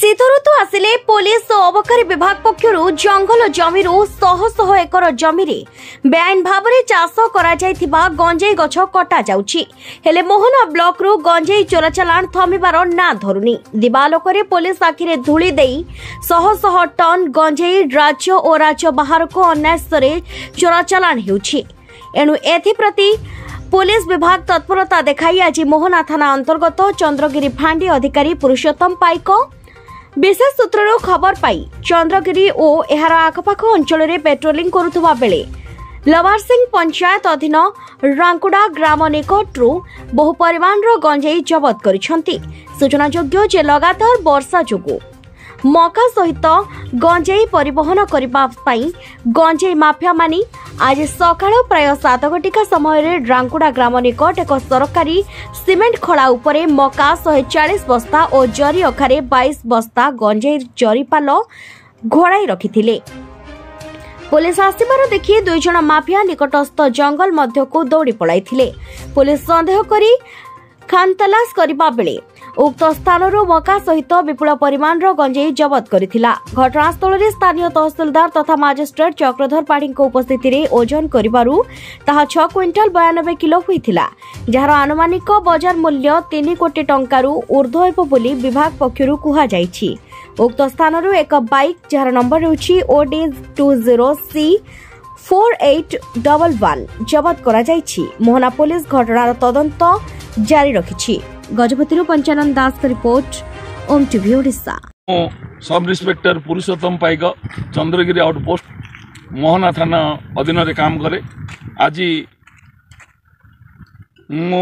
शीत ऋतु आसिले पुलिस और अबकारी विभाग पक्षरु जंगल जमीरु शह शह एकर जमी बेआईन भाव में चाष करा गंजेई गछ कटा जाउछि। हेले मोहना ब्लॉक रु गंजेई चोराचालान थमिबार ना धरुनी। दिवालोकरे पुलिस आखिरे धूली देई शह शह टन गंजेई राज्य और राज्य बाहर को अन्यायरे चोराचालान हेउछि। एणु एथिप्रति पुलिस विभाग तत्परता देखाई आज मोहना थाना अंतर्गत चंद्रगिरी फांडी अधिकारी पुरुषोत्तम पाइक विशेष सूत्रରୁ खबर पाई चंद्रगिरी और एहार आखपाख अंचल में पेट्रोलिंग करुवा बेले लवार सिंह पंचायत अधीन रांकुड़ा ग्राम निकटरू बहु परिमाणर गंजेई जबत करिसेंती। सूचनायोग्य जे लगातार वर्षा जोगु मका सहित गंजेई परिवहन करने गंजेई माफिया मानी आज सकाळ प्राय 7 घटिका समय रांकुड़ा ग्राम निकट एक सरकारी सीमेंट खड़ा उपरे मका 140 बस्ता और जरी अखारे 22 बस्ता गंजेई जरीपाल घोड़ाई रखिथिले। पुलिस आसिबार देखि 2 जण माफिया निकटस्थ जंगल मध्यकु दौड़ी पळाइथिले। पुलिस संदेह करी खानतलाश करबा बेले उक्त स्थान मका सहित विपुल परिमाण गंजेई जबत करिथिला। घटनास्थल में स्थानीय तहसिलदार तथा मजिस्ट्रेट चक्रधर पाढ़ी उपस्थिति में ओजन करिबारु ताहा 6 क्विंटाल 92 किलो होइथिला, जहार आनुमानिक बाजार मूल्य 3 कोटी टंकारु ऊर्ध्व हेबो बोली विभाग पक्षरु कुहा जाइछि। उक्त स्थान एक बाइक जहार नंबर हेउछि OD20C 4811 जबत करा जाइछि। मोहना पुलिस घटनार तदंत जारी रखिछि। गजपति पंचानन दास का रिपोर्ट ओम टीवी ओडिशा। सब इंस्पेक्टर पुरुषोत्तम पाइक चंद्रगिरी आउटपोस्ट मोहना थाना अधीन रे काम करे। आज मु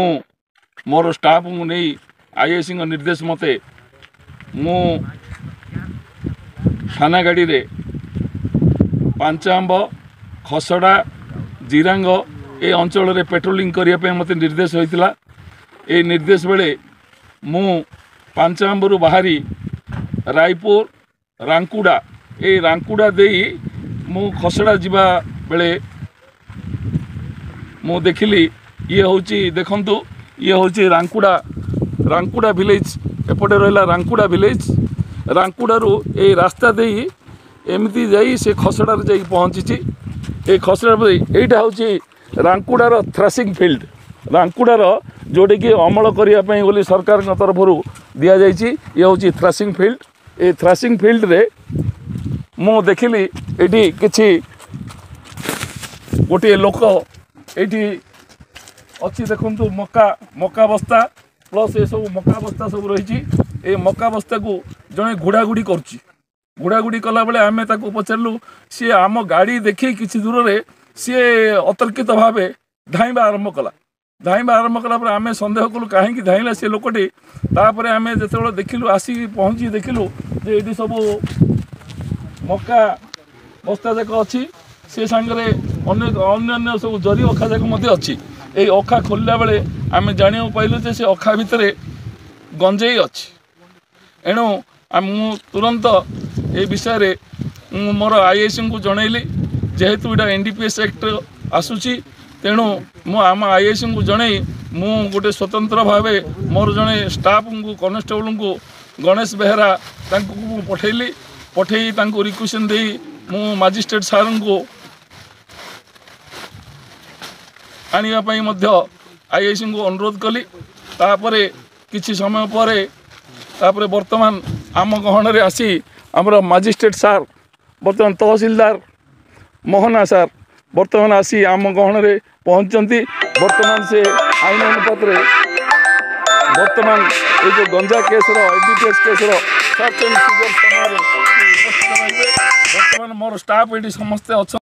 मोर स्टाफ को नहीं आईएसी निर्देश मते मु थाना गाड़ी रे पांचांब खसड़ा जिरांग ए अंचल रे पेट्रोलिंग करिया पे मते निर्देश होइतिला। ए निर्देश बेले मु पांचांबरू बाहरी रायपुर रांकुड़ा ए रांकुड़ा देई मु खसड़ा जिबा बेले मु देखिली ये होची देखंतु ये होची रांकुड़ा विलेज एपटे रहला रांकुड़ा विलेज। रांकुड़ा रू ए रास्ता देई एमती जाई से खसड़ा रे जाई पहुंची। ए खसड़ा एटा होची रांकुड़ा रो थ्रेसिंग फील्ड रांकुड़ा जोटे कि अमल करने बोली सरकार तरफ दि जाइए। ये हूँ थ्रेसिंग फील्ड। ए थ्रेसिंग फील्ड रे मु देखिली एटी किछि गोटे लोक एटी अच्छी देखु मका बस्ता प्लस ये सब मका बस्ता सब रही। ए मका बस्ता को जड़े घुड़ाघुड़ी करुड़ी कला बेले आमे ताको पचारू सी आम गाड़ी देखी किछि दूर रे सी अतर्कित भाव धाइबा आरंभ कला पर आमे संदेह कलु कहीं धाइला से लोकटी। तापर आमे जेतेबेले देखिलु आसी पहुँची देखिलु जे ये सब मका बस्ता जाक अच्छी से सांगरे अन्य सब जरी अखा जाक अच्छी। ये अखा खोलला बेले आमे जानिया पाइलु जे से अखा भितर गंजेई अच्छी। एणु मु तुरंत ए विषय मोर आईएसी को जनइली जेहेतु इटा एनडीपीएस एक्ट आसुची तेणु मु आम आईएसी को जनई मु गोटे स्वतंत्र भाव मोर जड़े स्टाफ को कनेस्टेबल को गणेश बेहरा पठेली पठे रिक्वेशन दे मु मजिस्ट्रेट सार को आने आईएसी को अनुरोध कली। तापर किछि समय पर वर्तमान आम गहन रे आसी आमर मजिस्ट्रेट सार वर्तमान तहसीलदार मोहना सार वर्तमान आसी आम गहन रे पहुंचती। वर्तमान से आईन अनुपात वर्तमान ये जो गंजा case NDPS case search and seizure समय वर्तमान मोर स्टाफ ये समस्ते अच्छा।